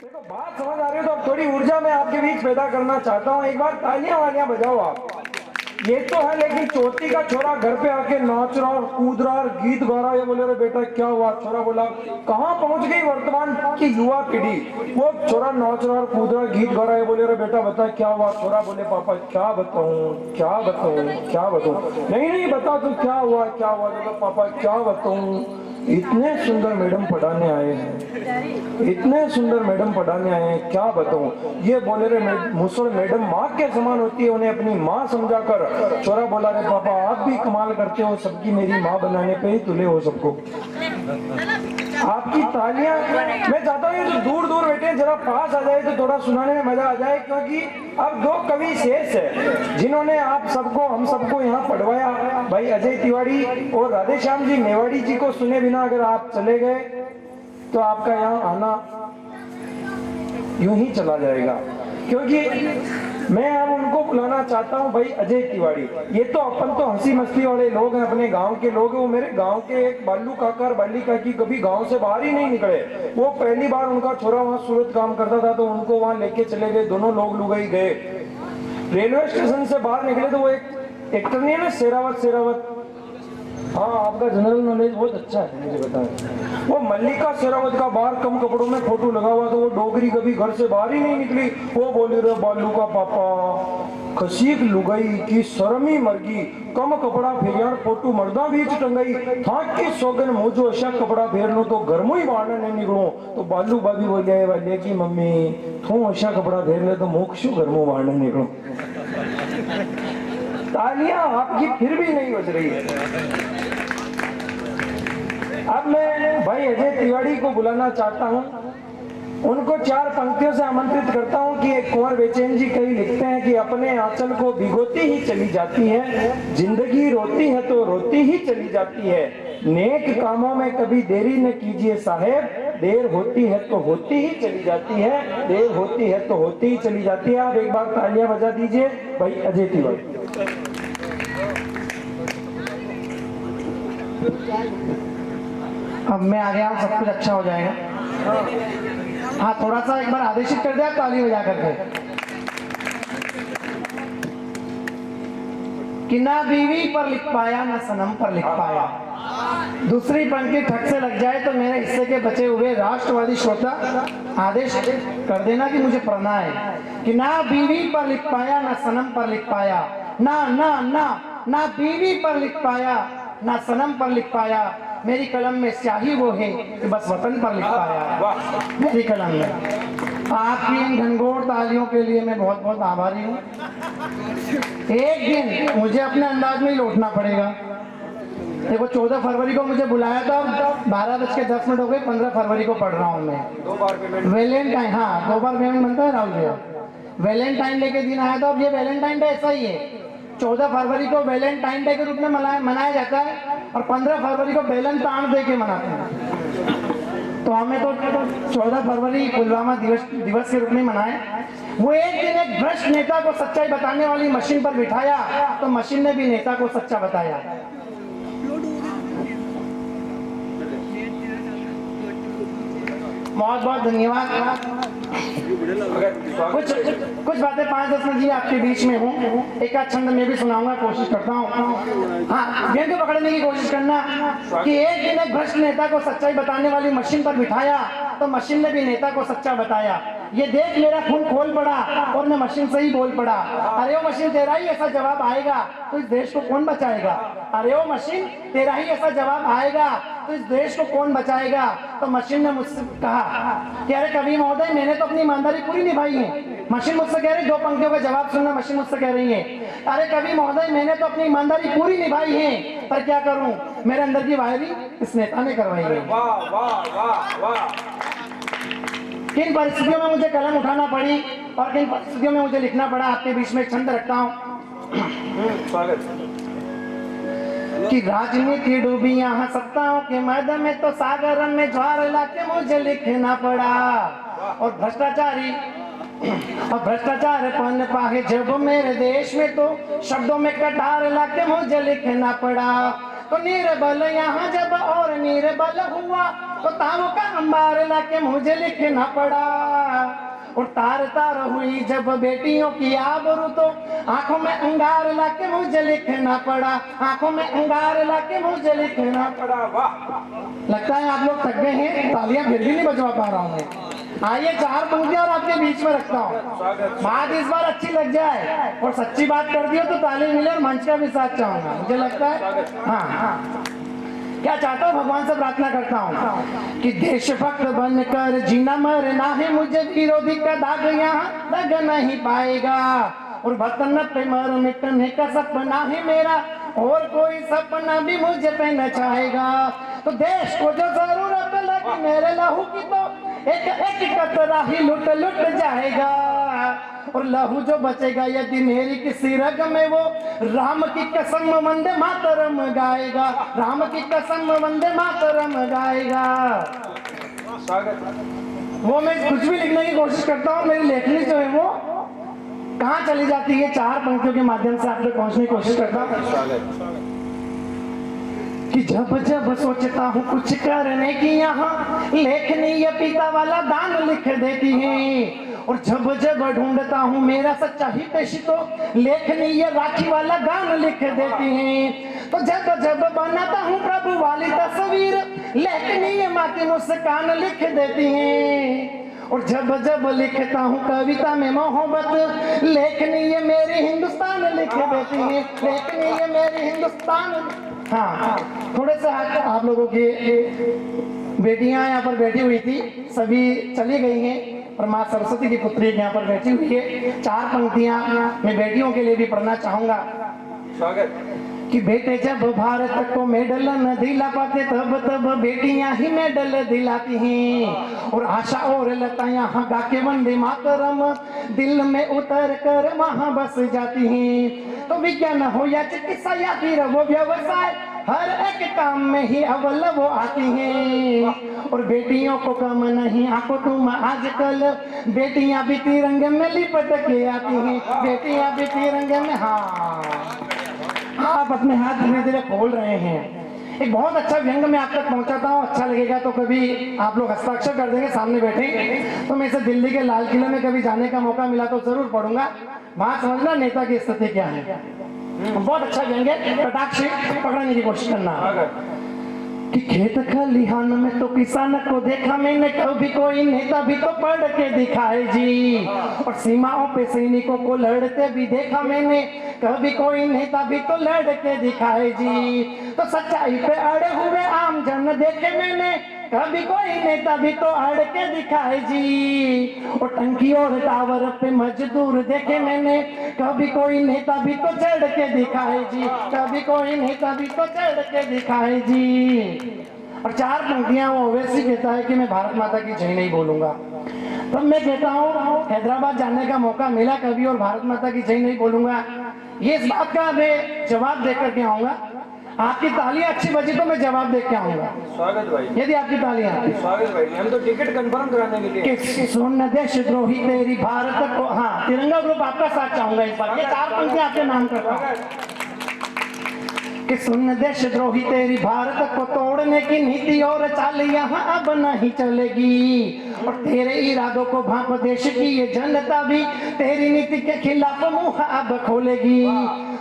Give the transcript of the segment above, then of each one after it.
देखो बात समझ आ रही है तो अब थोड़ी ऊर्जा मैं आपके बीच पैदा करना चाहता हूँ। एक बार तालियां वालियां बजाओ आप। ये तो है, लेकिन चोटी का छोरा घर पे आके नाच रहा और कूद रहा और गीत गा रहा। ये बोले रे बेटा क्या हुआ? छोरा बोला कहाँ पहुंच गई वर्तमान की युवा पीढ़ी। वो छोरा नाच रहा और कूद रहा गीत गा रहा है। बोले रे बेटा बता क्या हुआ? छोरा बोले पापा क्या बताऊं क्या बताऊं क्या बताऊं। नहीं नहीं बता तू क्या हुआ क्या हुआ? बोला पापा क्या बताऊं, इतने सुंदर मैडम पढ़ाने आए हैं, इतने सुंदर मैडम पढ़ाने आए हैं, क्या बताऊं। ये बोले रे मुसल मैडम माँ के समान होती है, उन्हें अपनी माँ समझाकर। छोरा बोला रे पापा आप भी कमाल करते हो, सबकी मेरी माँ बनाने पे ही तुले हो सबको। आपकी तालियां मैं चाहता हूँ जो दूर दूर बैठे जरा पास आ जाए तो थोड़ा सुनाने में मजा आ जाए, क्योंकि अब दो कवि शेष है जिन्होंने आप सबको हम सबको यहाँ पढ़वाया। भाई अजय तिवारी और राधेश्याम जी मेवाड़ी जी को सुने बिना अगर आप चले गए तो आपका यहाँ आना यूं ही चला जाएगा। क्योंकि मैं अब उनको बुलाना चाहता हूं भाई अजय तिवारी। ये तो अपन तो हंसी मस्ती वाले लोग हैं, अपने गांव के लोग हैं। वो मेरे गांव के एक बालू काका और बाली काकी कभी गांव से बाहर ही नहीं निकले। वो पहली बार उनका छोरा वहां सूरत काम करता था तो उनको वहां लेके चले गए। दोनों लोग लुगाई गए, रेलवे स्टेशन से बाहर निकले तो वो एक एक्टर नहीं है ना शेरावत। हाँ आपका जनरल नॉलेज बहुत अच्छा है, मुझे बताएं। वो मल्लिका शेरावत का बाहर कम कपड़ों में फोटो लगा हुआ तो वो डोगरी कभी घर से बाहर ही नहीं निकली। वो बोली रे बालू का पापा खसीक लुगाई की शर्मी मरगी, कम कपड़ा फेरियार फोटो मर्दा बीच टंगाई, थाक की सोगन मुझो ऐसा कपड़ा फेर लो तो घर में ही बाहर नहीं निकलो। तो बालू भाभी बोले वाले की मम्मी तू ऐसा कपड़ा फेर ले तो मुख शू घर में बाहर नहीं निकलो। तालियां आपकी फिर भी नहीं बज रही है। अब मैं भाई अजय तिवारी को बुलाना चाहता हूं, उनको चार पंक्तियों से आमंत्रित करता हूं कि एक कुंवर बेचैन जी कहीं लिखते हैं कि अपने आंचल को भिगोती ही चली जाती है, जिंदगी रोती है तो रोती ही चली जाती है, नेक कामों में कभी देरी न कीजिए साहेब, देर होती है तो होती ही चली जाती है, देर होती है तो होती ही चली जाती है। आप एक बार तालियां बजा दीजिए भाई अजय तिवारी। अब मैं आ गया हूँ, सब कुछ अच्छा हो जाएगा। हाँ थोड़ा सा एक बार आदेशित कर दिया ताली बजा करके कि ना बीवी पर लिख पाया ना सनम पर लिख पाया। दूसरी पंक्ति ठग से लग जाए तो मेरे हिस्से के बचे हुए राष्ट्रवादी श्रोता आदेश कर देना कि मुझे पढ़ना है कि ना बीवी पर लिख पाया ना सनम पर लिख पाया, ना ना ना ना बीवी पर लिख पाया ना सनम पर लिख पाया, मेरी कलम में स्याही वो है कि बस वतन पर लिख पाया मेरी कलम में। आपकी इन घनघोर तालियों के लिए मैं बहुत बहुत आभारी हूँ। एक दिन मुझे अपने अंदाज में ही लौटना पड़ेगा। देखो 14 फरवरी को मुझे बुलाया था, 12:10 हो गए, 15 फरवरी को पढ़ रहा हूँ मैं वैलेंटाइन। हाँ 2 बार पेमेंट बनता है राहुल भैया। वैलेंटाइन डे के दिन आया था। अब ये वैलेंटाइन डे ऐसा ही है, 14 फरवरी को वैलेंटाइन डे के रूप में मनाया जाता है और 15 फरवरी को वैलेंटाइन डे के मनाते हैं। तो हमें तो 14 फरवरी पुलवामा दिवस के रूप में मनाए। वो एक दिन एक भ्रष्ट नेता को सच्चाई बताने वाली मशीन पर बिठाया तो मशीन ने भी नेता को सच्चा बताया। बहुत बहुत धन्यवाद। कुछ बातें 5-10 मिनट आपके बीच में हूँ। एक आध छंद में भी सुनाऊंगा, कोशिश करता हूँ। हाँ गेंद को पकड़ने की कोशिश करना कि एक दिन एक भ्रष्ट नेता को सच्चाई बताने वाली मशीन पर बिठाया तो मशीन ने भी नेता को सच्चा बताया। ये देख मेरा खून खोल पड़ा और मैं मशीन से ही बोल पड़ा, अरे वो मशीन तेरा ही ऐसा जवाब आएगा तो इस देश को कौन बचाएगा। अरे वो मशीन तेरा ही ऐसा जवाब आएगा तो इस देश को कौन बचाएगा। तो मशीन ने मुझसे कहा कि अरे कवि महोदय मैंने तो अपनी ईमानदारी पूरी निभाई है। मशीन मुझसे कह रही, 2 पंक्तियों का जवाब सुनना। मशीन मुझसे कह रही है अरे कवि महोदय मैंने तो अपनी ईमानदारी पूरी निभाई है, पर क्या करूं मेरे अंदर की वायरिंग इस नेता ने करवाई है। वाह वाह वाह वाह। किन परिस्थितियों में मुझे कलम उठाना पड़ी और किन परिस्थितियों में मुझे लिखना पड़ा, आपके बीच में एक छंद रखता हूँ। स्वागत। कि राजनीति डूबी यहाँ सत्ताओं के मैदान में तो सागर में ज्वार लाके मुझे लिखना पड़ा और भ्रष्टाचार पन पाए जब मेरे देश में तो शब्दों में कटार लाके मुझे लिखना पड़ा। तो निर्बल यहाँ जब और निर्बल हुआ तो तारों का अंबार लाके मुझे लिखना पड़ा। और तार तार हुई जब बेटियों की आबरू तो आंखों में अंगार लाके मुझे लिखना पड़ा, आंखों में अंगार लाके मुझे लिखना पड़ा। वाह, लगता है आप लोग थक गए हैं, तालियां फिर भी नहीं बजवा पा रहा हूं मैं। आइए 4 पंक्तियां और आपके बीच में रखता हूँ, बात इस बार अच्छी लग जाए और सच्ची बात कर दियो तो ताली मिले और मंच का भी साथ चाहूंगा, मुझे लगता है। हाँ, क्या चाहता हूँ, भगवान से प्रार्थना करता हूँ कि देशभक्त बनकर जीना मरना है मुझे, विरोधी का दाग यहाँ लग नहीं पाएगा। और वतन पे मर मिटने का सपना है मेरा, और कोई सपना भी मुझे पे न चाहेगा। तो देश को जो जरूरत लगी मेरे लहू की तो एक एक कतरा ही लुट लुट जाएगा। और लहू जो बचेगा यदि मेरी किसी रग में वो राम की कसम वंदे मातरम गाएगा, राम की कसम वंदे मातरम गाएगा। वो मैं कुछ भी लिखने की कोशिश करता हूँ, मेरी लेखनी जो है वो कहाँ चली जाती है, 4 पंक्तियों के माध्यम से आप तक पहुंचने की कोशिश करता हूँ। कि जब जब सोचता हूँ कुछ करने की यहाँ लेखनी ये पिता वाला दान लिख देती है। और जब जब ढूंढता हूँ मेरा सच्चा ही पेशी तो लेखनी ये राखी वाला गान लिख देती है। तो जब जब बनाता हूँ प्रभु वाली तस्वीर लेखनी ये माँ की मुस्कान लिख देती है। और जब जब लिखता हूँ कविता में मोहब्बत लेखनी ये मेरी हिंदुस्तान लिख देती है, लेखनी ये मेरी हिंदुस्तान। हाँ, थोड़े से आप लोगों की बेटियां यहाँ पर बैठी हुई थी, सभी चली गई हैं और माँ सरस्वती की पुत्री यहाँ पर बैठी हुई है। 4 पंक्तियां मैं बेटियों के लिए भी पढ़ना चाहूंगा। स्वागत। कि बेटे जब भारत को मेडल न दिला पाते तब तब बेटियां ही मेडल दिलाती हैं। और आशा और लता यहाँ गा के वंदे मातरम दिल में उतर कर वहां बस जाती हैं। तो विज्ञान हो या चिकित्सा या फिर वो व्यवसाय हर एक काम में ही अव्वल वो आती हैं। और बेटियों को कम नहीं आंको तुम आजकल बेटियां भी तिरंगे में लिपट के आती हैं, बेटियां भी तिरंगे में। हाँ, आप अपने हाथ धीरे धीरे खोल रहे हैं। एक बहुत अच्छा व्यंग मैं आप तक पहुंचाता हूँ, अच्छा लगेगा तो कभी आप लोग हस्ताक्षर कर देंगे, सामने बैठे तो मैं इसे दिल्ली के लाल किले में कभी जाने का मौका मिला तो जरूर पढ़ूंगा। वहां समझना नेता की स्थिति क्या है। बहुत अच्छा व्यंग है, कटाक्ष पकड़ने की कोशिश करना। कि खेत खलिहान में तो किसान को देखा मैंने, कभी कोई नेता भी तो पढ़ के दिखाए जी। और सीमाओं पे सैनिकों को लड़ते भी देखा मैंने, कभी कोई नेता भी तो लड़ के दिखाए जी। तो सच्चाई पे अड़े हुए आम जन देखे मैंने, कभी कोई नेता भी तो अड़ के दिखाए जी। और टंकी और टावर पे मजदूर देखे मैंने, कभी कोई नेता भी तो चढ़ के दिखाए जी, कभी कोई नेता भी तो चढ़ के दिखाए जी। और 4 पंक्तियां वो वैसे कहता है कि मैं भारत माता की जय नहीं बोलूंगा। तब मैं कहता हूँ हैदराबाद जाने का मौका मिला कभी और भारत माता की जय नहीं बोलूंगा, ये इस बात का मैं जवाब देकर के आऊंगा। आपकी तालियां अच्छी बजी तो मैं जवाब दे के आऊंगा। स्वागत भाई। यदि आपकी तालियां, स्वागत भाई, हम तो टिकट कंफर्म कराने के लिए। कि सुन देशद्रोही तेरी भारत को, हाँ तिरंगा ग्रुप आपका साथ चाहूंगा इस बार। ये 4 पंक्तियां आपके नाम करता हूं। कि सुन देशद्रोही तेरी भारत को तोड़ने की नीति और चाल यहाँ अब नहीं चलेगी। और तेरे इरादों को भांप देश की ये जनता भी तेरी नीति के खिलाफ मुंह अब खोलेगी।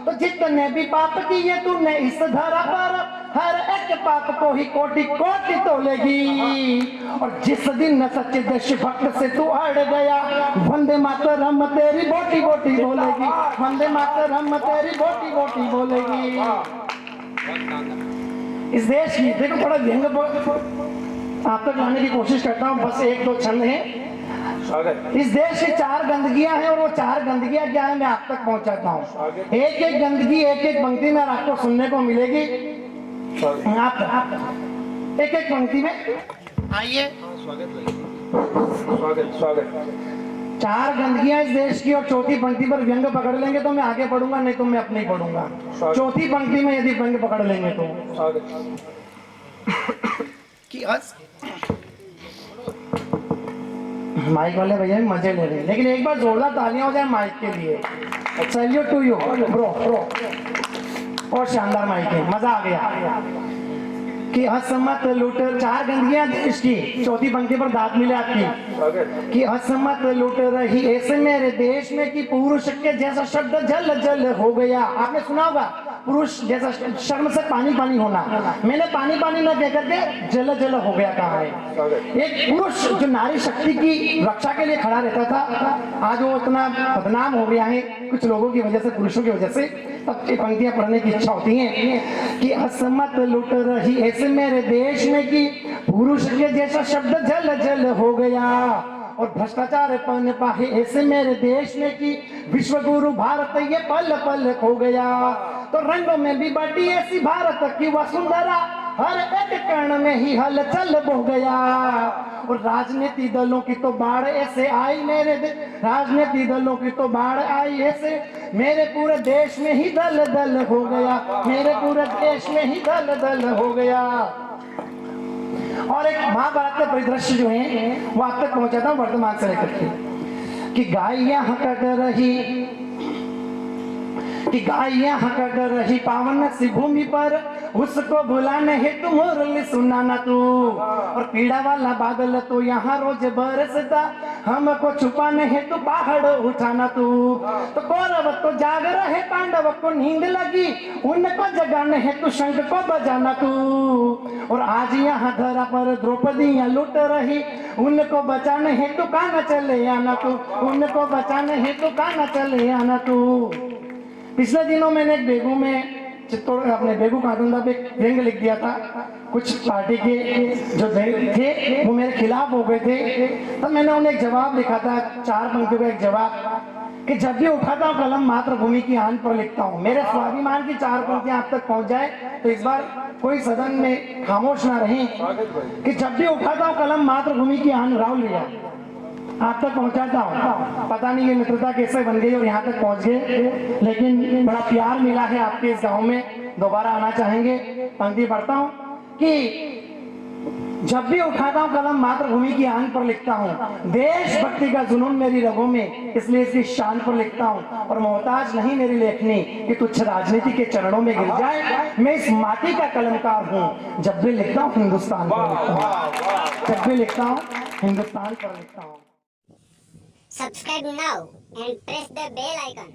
तो जितने भी पाप किए तूने इस धरा पर, हर एक पाप को ही कोटि कोटि तोलेगी। और जिस दिन सच्चे देशभक्त से तू अड़ गया, वंदे मातरम तेरी बोटी बोटी बोलेगी, वंदे मातरम तेरी बोटी बोटी बोलेगी। इस देश की देखो बड़ा व्यंग आप तक लाने की कोशिश करता हूँ, बस 1-2 छंद हैं। इस देश की 4 गंदगियां हैं और वो 4 गंदगियां क्या है मैं आप तक पहुंचाता हूँ। एक एक गंदगी एक एक पंक्ति में आपको सुनने को मिलेगी। आप एक एक पंक्ति में आइए। स्वागत स्वागत। 4 गंदगियां इस देश की और चौथी पंक्ति पर व्यंग पकड़ लेंगे तो मैं आगे पढ़ूंगा, नहीं तो मैं अपने ही पढ़ूंगा। चौथी पंक्ति में यदि व्यंग पकड़ लेंगे तो माइक वाले भैया मजे ले रहे हैं, लेकिन एक बार जोरदार तालियां हो जाए माइक के लिए। Salute to you bro. और शानदार माइक है, मजा आ गया कि हसमत लूट, चार गंदियां देश की, चौथी पंक्ति पर दांत मिले आपकी कि हसमत लूट रही ऐसे मेरे देश में कि पुरुष के जैसा शब्द जल जल हो गया। आपने सुना होगा पुरुष जैसा शर्म से पानी पानी होना, मैंने पानी पानी न कह करके जल जल हो गया कहा है। एक पुरुष जो नारी शक्ति की रक्षा के लिए खड़ा रहता था, आज वो इतना बदनाम हो गया है कुछ लोगों की वजह से, पुरुषों की वजह से। तब ये पंक्तियां पढ़ने की इच्छा होती है कि हसमत लुट रही ऐसे मेरे देश में कि पुरुष के जैसा शब्द जल जल हो गया, और भ्रष्टाचार पन पाए ऐसे मेरे देश में कि विश्व गुरु भारत ये पल पल खो गया। तो रंगों में भी बड़ी ऐसी भारत की वसुंधरा, हर एक कण में ही हलचल हो गया। और राजनीति दलों की तो बाढ़ ऐसे आई मेरे राजनीति दलों की तो बाढ़ आई ऐसे मेरे पूरे देश में ही दल दल हो गया, मेरे पूरे देश में ही दल दल हो गया। और एक महाभारत के परिदृश्य जो है वो आप तक पहुंचाता हूं वर्तमान से लेकर के कि गायें हकट रही, कि गायें हकट रही पावन सी भूमि पर, उसको बुलाने हेतु मुरली सुनाना तू। और पीड़ा वाला बादल तो यहाँ रोज बरसता, हमको छुपाने हेतु पहाड़ उठाना तू। तो कौरव तो जाग रहे, पांडव को नींद लगी, उनको जगाने हेतु शंख को बजाना तू। और आज यहाँ धरा पर द्रौपदियाँ लुट रही, उनको बचाने हेतु काना चले आना तू, उनको बचाने हेतु काना चले आना तू। पिछले दिनों मैंने एक बेगू में चित्तौड़ अपने बेगू काटुंदा पे व्यंग लिख दिया था। कुछ पार्टी के जो थे वो मेरे खिलाफ हो गए थे, तब मैंने उन्हें एक जवाब लिखा था, 4 पंक्तियों का एक जवाब कि जब भी उठाता हूँ कलम मातृभूमि की आन पर लिखता हूँ। मेरे स्वाभिमान की 4 पंक्तियां आप तक पहुंच जाए तो इस बार कोई सदन में खामोश ना रहे कि जब भी उठाता हूँ कलम मातृभूमि की आन, राहुल भैया आप तक पहुंचाता हूँ। पता नहीं ये मित्रता कैसे बन गई और यहाँ तक पहुंच गए, लेकिन बड़ा प्यार मिला है आपके इस गांव में, दोबारा आना चाहेंगे। पंक्ति पढ़ता हूँ कि जब भी उठाता हूँ कलम मातृभूमि की आन पर लिखता हूँ, देशभक्ति का जुनून मेरी रगों में, इसलिए इसकी शान पर लिखता हूँ। और मोहताज नहीं मेरी लेखनी कि तुच्छ राजनीति के चरणों में गिर जाए, मैं इस माटी का कलमकार हूँ। जब भी लिखता हूँ हिंदुस्तान पर लिखता हूँ, जब भी लिखता हूँ हिंदुस्तान पर लिखता हूँ। Subscribe now and press the bell icon.